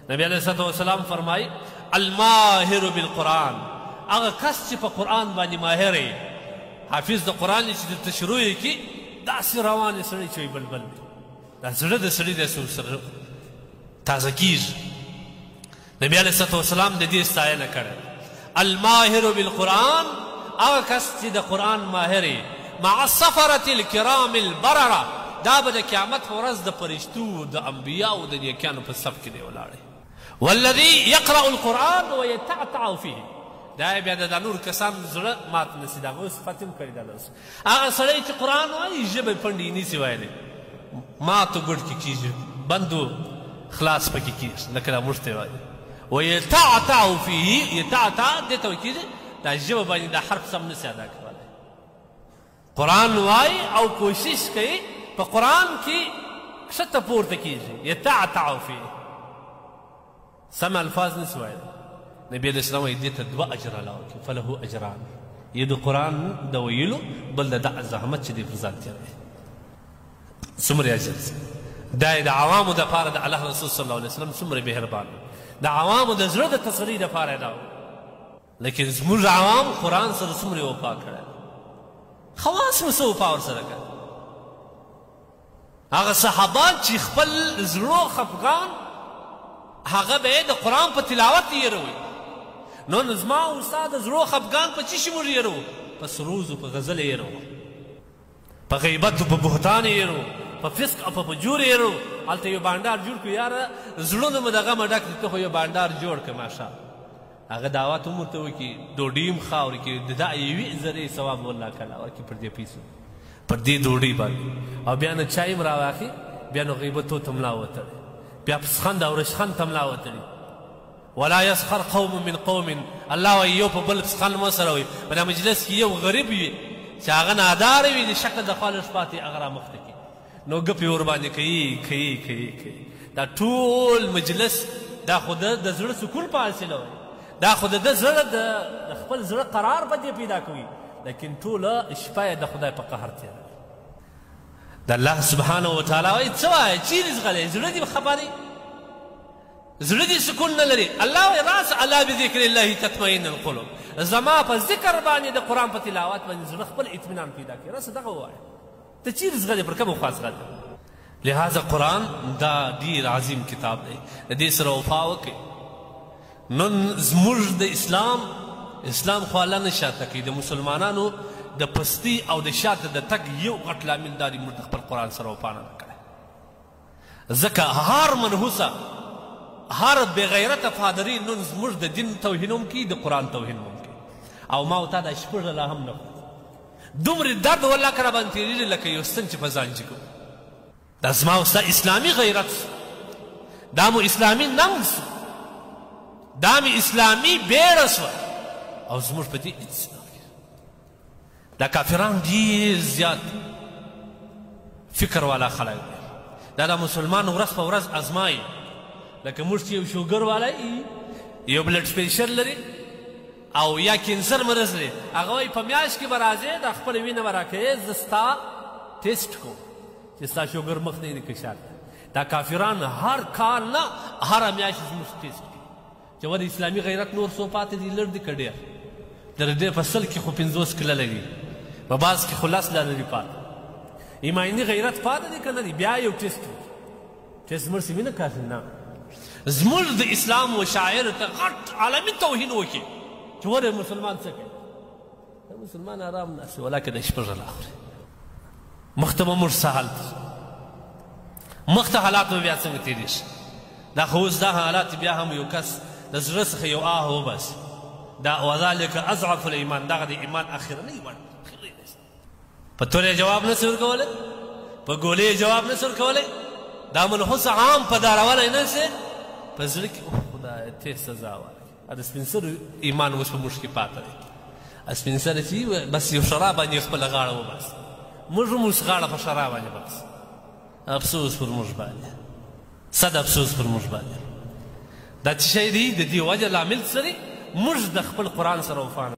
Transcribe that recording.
نبی علیہ الصلوۃ والسلام فرمایي الماهر بالقرآن، هغه کس چې په قرآن باندې ماهر یې، حافظ د قرآن چې درته شروع یې کړي داسې روان یې سړی چې وي بلبل وي، دا زړه د سړي داسې ورسره تازه کېږي. نبی علیہ الصلوۃ والسلام د دې ستاینه کړې. الماهر بالقرآن، هغه کس چې د قرآن ماهر یې، مع السفرة الکرام البررة، دا به د قیامت په ورځ د فرشتو د انبیاو د نیکیانو په صف کې دی ولاړی. والذي يقرأ القرآن ويتعتع فيه، دا بیا د نور کسان زړه مات نسي، دا هغه صفت هم کړي. دا اوس هغه سړی چې قرآن وایي ژبه یې پنډې نیسي ویلی، ماتو ګډ کې کېږي، بندو خلاص پکې کېږي، لکه دا موږ ته یې وایي. ويتعتع فيه، يتعتع دې ته ویل کېږي دا ژبه باندې دا حرف سم نسي ادا کولی. قرآن وایي او کوشش کوي په قرآن کې ښکته پورته کېږي. يتعتع فيه، سم الفاظ نسي ویلی. نبی علیہ السلام وایي دې ته 2 اجر الله ورکړي، فله اجران، یې د قرآن د ویلو بل د دغه زحمت چې دی پر ځان تېروي څومره اجر دی. دا یې د عوامو دپاره د الله رسول صلی الله علیه وسلم څومره مهربان، د عوامو د زړه د تسلي دپاره یې دا و. لیکن زموږ عوام قرآن سره څومره وفا کړی، خواص مو څه وفا ورسره کړی. هغه صحابان چې خپل زړو خفګان هغه به یې د قرآن په تلاوت تېروي. نو زما او ستا د زړو خفګان په څه شي موږ یېروو؟ په سروز په غزل یې یېروو، په غیبت په بهتان یې یېروو، په فسق او په فجور یې یېروو. هلته یو بانډار جوړ کړو، یاره زړونه مو د غمه ډک دي، ته خو یو بانډار جوړ کړه ماشا. هغه دعوت هم ورته وکړي، ډوډۍ هم ښه ورکړي، د دا 1 زرې ثواب والله کله ورکړي پر دې پیسو، پر دې ډوډۍ باندې. او بیا نه چای هم راواخلي، بیا نو غیبتو ته ملا وتړي، بیا پسخند او رشخند ته ملا وتړي. ولا يسخر قوم من قوم، الله وایي یو په بل پسخند مه سره وایي. په دا مجلس کې یو غریب وي چې هغه ناداره وي، د شکل د خوا لږ پاتې هغه رامخته کړي، نو ګپې ورباندې کوي. دا ټول مجلس دا خو د زړه سکون په حاصله وایي، دا خو د زړه د خپل زړه قرار په دې پیدا کوي. لیکن ټوله شپه یې د خدای په قهر تېروي. د الله سبحانه وتعالی وایي څه وایي، چیرې ځغلی، زړه دې خبر یې، زړه دې سکون نه لري. الله وایي راس الا بذکر الله تطمئن القلوب، زما په ذکر باندې د قرآن په تلاوت باندې زړه خپل اطمینان پیدا کوي. راس دغه ووایه، ته چیرې ځغلی، پر کومه خوا ځغلی. لہذا قرآن دا ډېر عظیم کتاب دی، د دې سره وفا وکړئ. نن زموږ د اسلام خو الله نه شاته کوي، د مسلمانانو د پستی او د شاته د تګ یو غټ لامل دا دی موږ د خپل قرآن سره وفا نه ده کړې. ځکه هر منحوسه هر بېغیرته پادري نن زموږ د دین توهین هم کوي، د قرآن توهین هم کوي. او ما او تا دا شپږ لا هم نه کړو، دومره درد والله که راباندې تېرېږي لکه یو ستن چې په ځان جګو. دا زما او ستا اسلامي غیرت سو، دا مو اسلامي ننګ سو، دا مې اسلامي بیړه سوه. او زموږ په دې اجتناب کې دا کافران ډېر زیات فکر والا خلک دی. دا د مسلمان ورځ په ورځ ازمایي. لکه موږ چې یو شوګر والا یو بلډ پریشر لري او یا کینسر مرض لري، هغه وایي په میاشت کې به راځې د خپله وینه به راکوې، زه ستا ټیسټ کوم چې ستا شوګر مخ نه دی کشار. دا کافران هر کال نه هره میاشت زموږ ټیسټ کوي چې ولې اسلامي غیرت نور څو پاتې دي، لږ دي که ډېر. د دې په 100 کې خو 50 کله لري، په بعض کې خو 10 لري پاتې. ایماني غیرت پاتې دی که نه دی؟ بیا یو ټیسټ وکړي، ټیسټ مرسي وي نه کافي نه. زموږ د اسلام و شاعر ته غټ عالمي توهین وکړي چې ولې مسلمان څه کوي. مسلمان ارام ناست ولکه د شپږ لا خوري. مخته به موږ څه حالت، مخته حالات به بیا څنګه تېرې شي. دا خو اوس دا حالات بیا هم یو کس د زړه څخه یو آه وباسي، دا وذلک اضعف الایمان، دغه د ایمان اخرنی ور په تورې جواب نه سي ورکولی، په ګولې جواب نه سي ورکولی. دا منحوس عام په دارولی نه سي، په زړه کې خدای ته سزا ورکړي. د سپین سرو ایمان اوس په موږ کې پاته دی. سپین سره چې بس یو شراب باندې خپله غاړه وباسي، موږ هم اوس غاړه په شراب باندې باسي. افسوس پر موږ باندې، صد افسوس پر موږ باندې. دا څه شی دی؟ د دې وجه لامل څه دی؟ موږ د خپل قرآن سره وفا